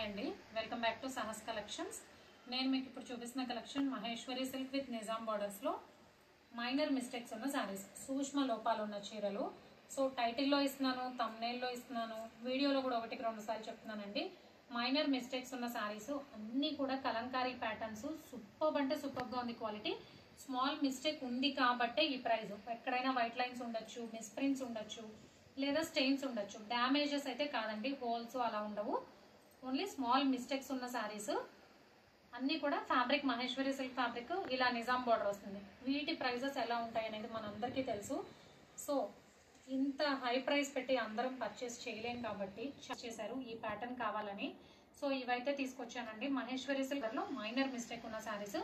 అండి, welcome back to Sahas collections. నేను మీకు ఇప్పుడు చూపిస్తున్న collection Maheshwari silk with Nizam borders లో మైనర్ మిస్టేక్స్ ఉన్న సారీస్, సూక్ష్మ లోపాలు ఉన్న చీరలు. సో టైటిల్లో ఇస్తున్నాను, థంబ్నెయిల్లో ఇస్తున్నాను, వీడియోలో కూడా 1-2 సార్లు చెప్తున్నానండి. మైనర్ మిస్టేక్స్ ఉన్న సారీస్ అన్నీ కూడా కలంకారీ ప్యాటర్న్స్. సూపర్ అంటే సూపర్ గా ఉంది క్వాలిటీ. స్మాల్ మిస్టేక్ ఉంది కాబట్టే ఈ ప్రైస్. ఎక్కడైనా వైట్ లైన్స్ ఉండొచ్చు, మిస్ ప్రింట్స్ ఉండొచ్చు, లేదా స్టెయిన్స్ ఉండొచ్చు. డ్యామేజెస్ అయితే కాదండి, హోల్స్ అలా ఉండవు. ఓన్లీ స్మాల్ మిస్టేక్స్ ఉన్న సారీస్ అన్ని కూడా ఫ్యాబ్రిక్ మహేశ్వరి సిల్క్ ఫ్యాబ్రిక్, ఇలా నిజాం బార్డర్ వస్తుంది. వీటి ప్రైజెస్ ఎలా ఉంటాయి అనేది మనందరికీ తెలుసు. సో ఇంత హై ప్రైస్ పెట్టి అందరం పర్చేస్ చేయలేం కాబట్టి చేశారు ఈ ప్యాటర్న్ కావాలని. సో ఇవైతే తీసుకొచ్చానండి. మహేశ్వరి సిల్క్ లో మైనర్ మిస్టేక్ ఉన్న సారీస్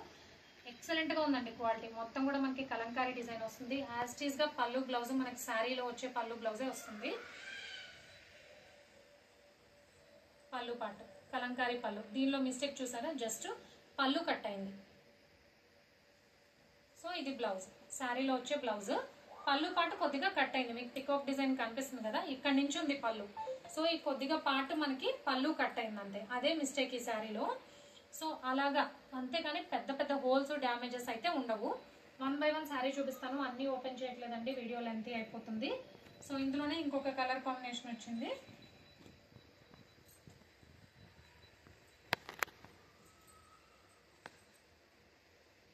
ఎక్సలెంట్ గా ఉందండి క్వాలిటీ. మొత్తం కూడా మనకి కలంకారీ డిజైన్ వస్తుంది. యాజ్ టీజ్ గా పళ్ళు బ్లౌజ్ మనకి శారీలో వచ్చే పళ్ళు బ్లౌజే వస్తుంది. పళ్ళు పాటు కలంకారీ పళ్ళు. దీనిలో మిస్టేక్ చూసారా, జస్ట్ పళ్ళు కట్ అయింది. సో ఇది బ్లౌజ్, శారీలో వచ్చే బ్లౌజ్. పళ్ళు పాటు కొద్దిగా కట్ అయింది. మీకు పికాక్ డిజైన్ కనిపిస్తుంది కదా, ఇక్కడ నుంచి ఉంది పళ్ళు. సో ఈ కొద్దిగా పాటు మనకి పళ్ళు కట్ అయింది అంతే, అదే మిస్టేక్ ఈ శారీలో. సో అలాగా, అంతేకాని పెద్ద పెద్ద హోల్స్ డ్యామేజెస్ అయితే ఉండవు. 1 by 1 శారీ చూపిస్తాను, అన్ని ఓపెన్ చేయట్లేదండి, వీడియో లెంతీ అయిపోతుంది. సో ఇందులోనే ఇంకొక కలర్ కాంబినేషన్ వచ్చింది.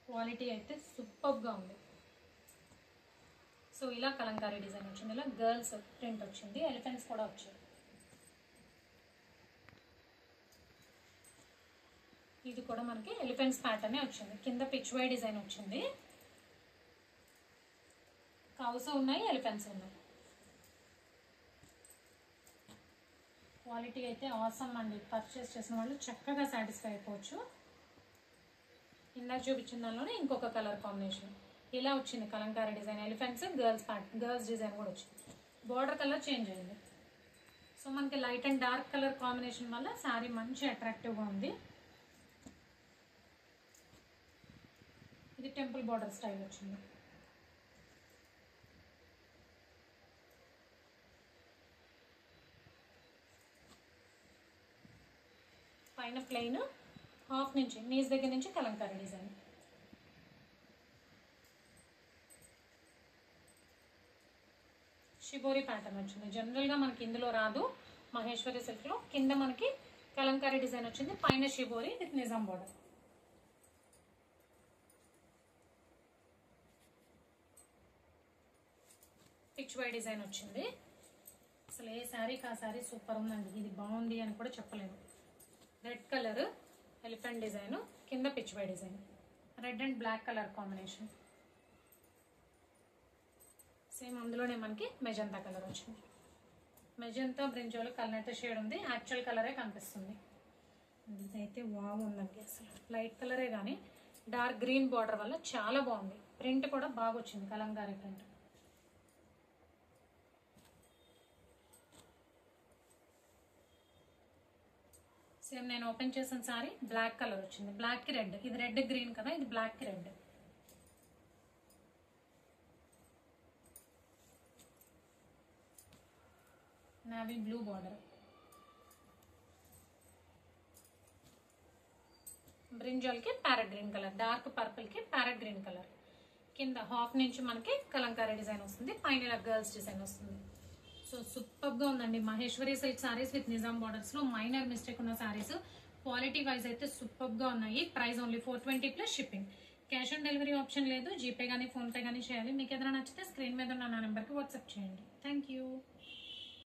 క్వాలిటీ అయితే సూపర్ గా ఉంది. సో ఇలా కలంకారీ డిజైన్ వచ్చింది, ఇలా గర్ల్స్ ప్రింట్ వచ్చింది, ఎలిఫెంట్స్ కూడా వచ్చాయి. ఇది కూడా మనకి ఎలిఫెంట్స్ ప్యాటర్నే వచ్చింది. కింద పిచ్ వై డిజైన్ వచ్చింది. కౌస్ ఉన్నాయి, ఎలిఫెంట్స్ ఉన్నాయి. క్వాలిటీ అయితే ఆసమ్ అండి. పర్చేస్ చేసిన వాళ్ళు చక్కగా సాటిస్ఫై అయిపోవచ్చు. ఇందాక చూపించిన దానిలోనే ఇంకొక కలర్ కాంబినేషన్ ఇలా వచ్చింది. Kalamkari design, elephants, girls design కూడా వచ్చింది. బార్డర్ కలర్ చేంజ్ అయింది. సో మనకి light and dark colour combination వల్ల శారీ మంచి అట్రాక్టివ్గా ఉంది. ఇది టెంపుల్ బార్డర్ స్టైల్ వచ్చింది. పైన ప్లెయిన్, హాఫ్ నుంచి నీస్ దగ్గర నుంచి కలంకారీ డిజైన్. షిబోరి ప్యాటర్న్ వచ్చింది. జనరల్ గా మనకి ఇందులో రాదు, మహేశ్వరి సిల్క్ లో. కింద మనకి కలంకారీ డిజైన్ వచ్చింది, పైన షిబోరి విత్ నిజాం బార్డర్. పిచ్ వై డిజైన్ వచ్చింది. అసలు ఏ శారీకి ఆ శారీ సూపర్ ఉందండి. ఇది బాగుంది అని కూడా చెప్పలేము. రెడ్ కలర్ ఎలిఫెంట్ డిజైన్, కింద పిచ్ వై design, red and black colour combination. Same అందులోనే మనకి మెజంతా కలర్ వచ్చింది. మెజంతా బ్రింజోల్ కలర్ షేడ్ ఉంది, యాక్చువల్ కలరే కనిపిస్తుంది. ఇదైతే వావ్ ఉందండి. అసలు లైట్ కలరే కానీ డార్క్ గ్రీన్ బార్డర్ వల్ల చాలా బాగుంది. ప్రింట్ కూడా బాగా వచ్చింది, కలంకారీ ప్రింట్. సేమ్ నేను ఓపెన్ చేసిన సారీ బ్లాక్ కలర్ వచ్చింది, బ్లాక్ కి రెడ్. ఇది రెడ్ గ్రీన్ కదా, ఇది బ్లాక్ కి red. Navy blue border, brinjal కి parrot green colour, dark purple కి ప్యారెట్ గ్రీన్ కలర్. కింద హాఫ్ నుంచి మనకి కలంకారీ డిజైన్ వస్తుంది, పైన ఇలా గర్ల్స్ డిజైన్ వస్తుంది. సో సూపర్ గా ఉందండి. Maheshwari silk saris with Nizam borders లో మైనర్ మిస్టేక్ ఉన్న సారీస్. క్వాలిటీ వైజ్ అయితే సూపర్ గా ఉన్నాయి. Price only 420 plus shipping. Cash on delivery option లేదు. జీపే గానీ ఫోన్ పే గానీ చేయాలి. మీకు ఏదైనా నచ్చితే స్క్రీన్ మీద ఉన్న నా నెంబర్కి వాట్సాప్ చేయండి. Thank you.